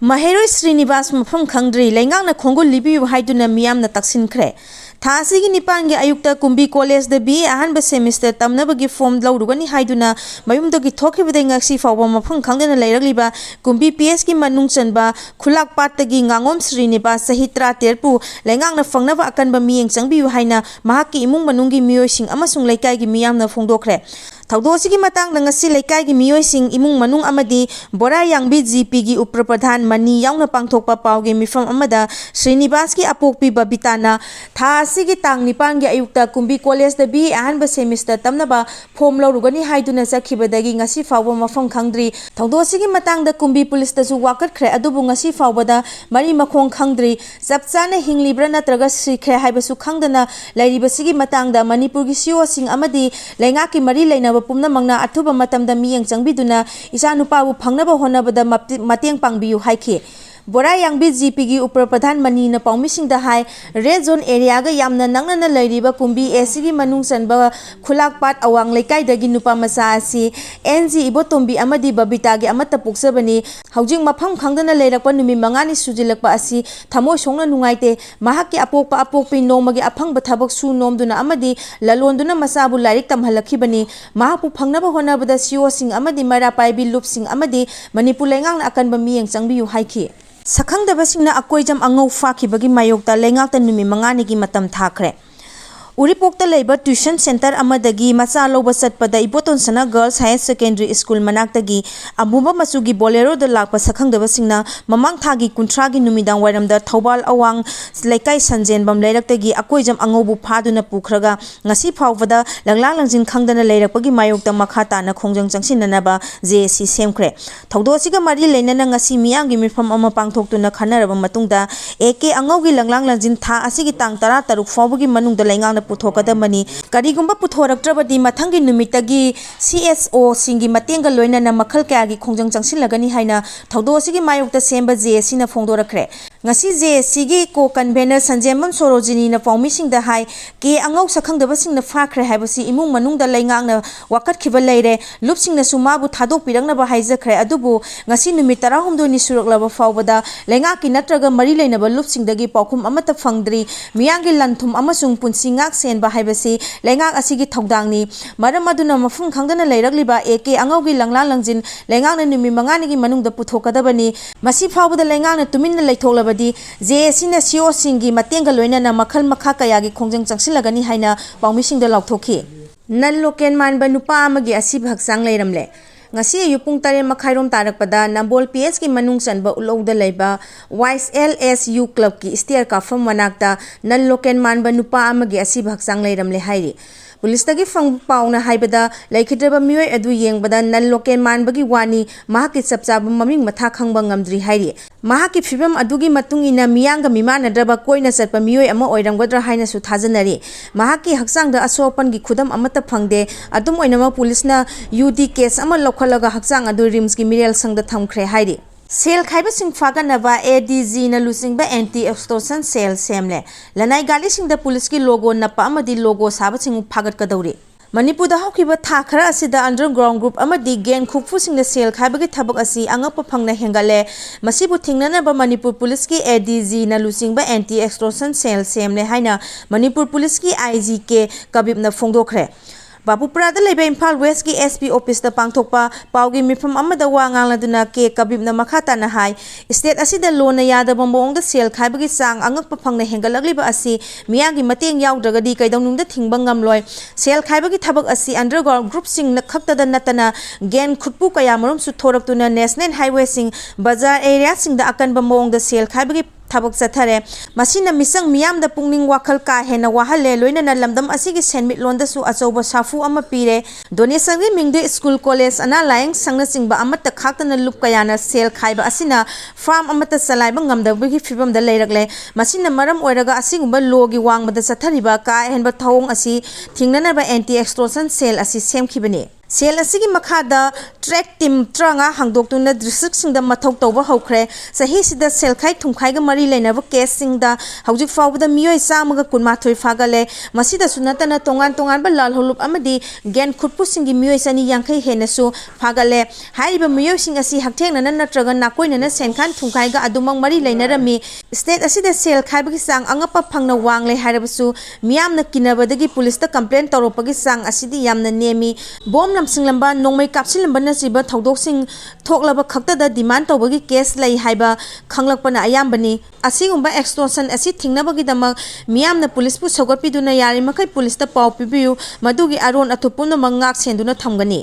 Maheiroi Srinivas mafam khangdri lengang na khongul libiu haiduna miyam na semkhre tha asigi nipan ge ayukta kumbi college da bi ahanba semester tamnabagi form laurugani haiduna mayumdogi thokibade ngaksi fawba mafam khangdana leiragliba kumbi PS ki manung chanba khulak pattagi ngangom Srinivas sahitra terpu lengang na fangnaba akanba miyeng changbiu haina mahaki imung manunggi miyoising amasung laikai gi miyam na phongdokre Thaudosi ki matang na ngasi laikai gi miyoising imung manung amadi bora yangbi GP gi uprapradhan mani yauna pangthokpa pauge mifam amada Srinivas ki apokpi babitana tha asigi tang nipan gi ayukta kumbi college da bi ahanba semester tamnaba form laurugani haiduna chatkhiba ngasi fawba mafam khangdri thaudosi ki matang da kumbi police da su wakat khre adubu ngasi fawba da mari makhong khangdri japchana hinglibra natraga semkhre haibasu khangdana lairibasigi matang da Manipur gi CEO sing amadi lenga ki mari leina pumna mangna athuba matamda miyeng changbiduna isa nupabu phangnaba honabada mateng pangbiu haiki Bora yangbi GP gi uprapradhan mani na paumishing da hai red zone area ga yamna nangna na lairiba kumbi AC gi manung sanba khulak pat awang laikai dagi nupa masa asi NG ibotombi amadi babita gi amata puksabani haujing mafam khangdana leirakpa numi mangani sujilakpa asi thamoi songna nungaite mahaki apokpi nomagi aphangba thabak su nomduna amadi lalonduna masabu lairik tamhalakhibani mahapu phangnaba honabada CEO sing amadi mara paibi loop sing amadi Manipur lengang na akanba miyeng changbiu haiki Sakhangdabasingna akoijam angau fakhibagi mayokta lengakta numi mangani gi matam thakre Uripokta leiba tuition center amadagi Macha louba satpada iboton sana girls higher secondary school manaktagi amuba masugi bolero da lakpa sakhangdabasingna mamang thagi kuntragi numidang wairamda thobal awang laikai sanjenbam leiraktagi akoijam angobu phaduna pukhraga ngasi phawbada langlang langjin khangdana leirakpagi mayokta makha tana khongjang changsinanaba JC semkhre thawdosiga mari leinana ngasi miyangi mifam ama pangthoktuna khanaraba matungda AK angogi langlang langjin tha asigi tang 13 fawbagi manungda laingang puthokadamani karigumba puthoraktrabadi mathangi numitagi CSO singi matenga loinana makhal kayagi khongjang changsilagani haina thawdosigi mayokta semba JC na phongdorakre ngasi JC gi ko convener sanjemam sorojini na paumising da hai ke angau sakhangdabasing na fakhre haibasi imung manungda laingang na wakat khiba leire lupsing na sumabu thadok pirangna ba haijakhre adubu ngasi numit 13 ni suraklaba fawbada lainga ki natraga mari leinaba lupsing dagi paukhum amata fangdri miyangi lanthum amasung punsingak sen ba haibasi lengang asigi thogdangni maram aduna mafum khangdana leirakliba AK angaugi langlang langjin lengang na numi mangani gi manungda puthokadabani masi phawbada lengang na tuminna leithoklabadi JC na CEO singi matenga loinana makhal makha kayagi khongjang changsilagani haina paumisingda lauthokhi nan loken manba nupa amagi asi bhaksang leiramle ngasi yupung tare makhairom tarakpada nambol PS ki manung sanba ulauda leiba YSLSU club ki stair ka fam manakta nan loken manba nupa amagi asi bhaksang leiramle hairi Police tagi fang pauna haibada laikhidraba mioi adu yengbada nan loken manbagi wani mahaki sapchaba maming matha khangba ngamdri hairi mahaki fibam adugi matungina miyanga mimanadraba koina satpa mioi ama oiramgadra haina su thajanari mahaki haksangda asopan gi khudam amata phangde adum oinama police na UD case ama lokhalaga haksang adu rims gi mirel sangda thamkhre hairi Sel khaiba sing faganaba ADG na lusingba anti extortion sel semle lanai gali sing da police ki logo na pa amadi logo saba sing phagat kadawri Manipur da hawkiba tha khara asida underground group amadi gen khukfu sing da sel khaiba gi thabak asi angapa phangna hengale masibu thingnana ba Manipur police ki ADG na lusingba anti extortion sel semle haina Manipur police ki IGK kabib na phongdokhre Bapupurada leba Imphal West ki SP office da pangthokpa paugi mifam amada wa ngangladuna ke kabib na makhata na hai state asida lona yadaba mongda sel khaibagi sang angak paphangna hengalagliba asi miyangi mateng yawdragadi kaidawnungda thingba ngamloi sel khaibagi thabak asi underground group sing na khaktada natana gen khutpu kaya marum su thoraktuna national highway sing bazar area sing da akanba mongda sel khaibagi Tabak sathare masina misang miyam da pungning wakal ka hena wahale loina na lamdam asigi senmit londa su achoba safu ama pire donation gi mingde school college ana laing sangna singba amata khaktana lup kayana sel khaiba asina farm amata salaiba ngamda bigi fibam da leirakle masina maram oiraga asigumba logi wangmada sathariba ka henba thawong asi thingnana ba anti extortion sel asi semkhibani ꯁꯦꯜ ꯑꯁꯤꯒꯤ ꯃꯈꯥꯗ track team 30 ꯍꯥꯡꯗꯣꯛꯇꯨꯅ ꯗꯤꯁꯇ꯭ꯔꯤꯛꯁꯤꯡꯗ ꯃꯊꯧ ꯇꯧꯕ ꯍꯧꯈ꯭ꯔꯦ ꯆꯍꯤꯁꯤꯗ ꯁꯦꯜꯈꯥꯏ ꯊꯨꯝꯈꯥꯏꯒ ꯃꯔꯤ ꯂꯩꯅꯕ ꯀꯦꯁꯁꯤꯡꯗ ꯍꯧꯖꯤꯛ ꯐꯥꯎꯕꯗ ꯃꯤꯑꯣꯏ 112 ꯐꯥꯒꯠꯂꯦ ꯃꯁꯤꯗꯁꯨ ꯅꯠꯇꯅ ꯇꯣꯉꯥꯟꯕ ꯂꯥꯜꯍꯧꯂꯨꯞ ꯑꯃꯗꯤ ꯒꯦꯟ ꯈꯨꯠꯄꯨꯁꯤꯡꯒꯤ ꯃꯤꯑꯣꯏ 250 ꯍꯦꯟꯅꯁꯨ ꯐꯥꯒꯠꯂꯦ ꯍꯥꯏꯔꯤꯕ ꯃꯤꯑꯣꯏꯁꯤꯡ ꯑꯁꯤ ꯍꯛꯊꯦꯡꯅꯅ ꯅꯠꯇ꯭ꯔꯒ ꯅꯥꯀꯣꯏꯅꯅ ꯁꯦꯟꯈꯥꯏ ꯊꯨꯝꯈꯥꯏꯒ ꯑꯗꯨꯃꯛ ꯃꯔꯤ ꯂꯩꯅꯔꯝꯃꯤ ꯁ꯭ꯇꯦꯠ ꯑꯁꯤꯗ ꯁꯦꯜ ꯈꯥꯏꯕꯒꯤ ꯆꯥꯡ ꯑꯉꯛꯄ ꯐꯪꯅ ꯋꯥꯡꯂꯦ ꯍꯥꯏꯔꯕꯁꯨ ꯃꯤꯌꯥꯝꯅ ꯀꯤꯅꯕꯗꯒꯤ ꯄꯨꯂꯤꯁꯇ ꯀꯝꯄ꯭ꯂꯦꯟ ꯇꯧꯔꯛꯄꯒꯤ ꯆꯥꯡ ꯑꯁꯤꯗꯤ ꯌꯥꯝꯅ ꯅꯦꯝꯃꯤ ꯕꯣꯝ ꯂꯝꯁꯤꯡꯂꯝꯕ ꯅꯣꯡꯃꯩ ꯀꯥꯞꯁꯤꯜꯂꯝꯕꯅꯆꯤꯡꯕ ꯊꯧꯗꯣꯛꯁꯤꯡ ꯊꯣꯛꯂꯕ ꯈꯛꯇꯗ ꯗꯤꯃꯥꯟ ꯇꯧꯕꯒꯤ ꯀꯦꯁ ꯂꯩ ꯍꯥꯏꯕ ꯈꯪꯂꯛꯄꯅ ꯑꯌꯥꯝꯕꯅꯤ ꯑꯁꯤꯒꯨꯝꯕ ꯑꯦꯛꯁꯇꯣꯔꯁꯟ ꯑꯁꯤ ꯊꯤꯡꯅꯕꯒꯤꯗꯃꯛ ꯃꯤꯌꯥꯝꯅ ꯄꯨꯂꯤꯁꯄꯨ ꯁꯧꯒꯠꯄꯤꯗꯨꯅ ꯌꯥꯔꯤꯃꯈꯩ ꯄꯨꯂꯤꯁꯇ ꯄꯥꯎ ꯄꯤꯕꯤꯌꯨ ꯃꯗꯨꯒꯤ ꯑꯔꯣꯟ ꯑꯊꯨꯞ ꯄꯨꯝꯅꯃꯛ ꯉꯥꯛ ꯁꯦꯟꯗꯨꯅ ꯊꯝꯒꯅꯤ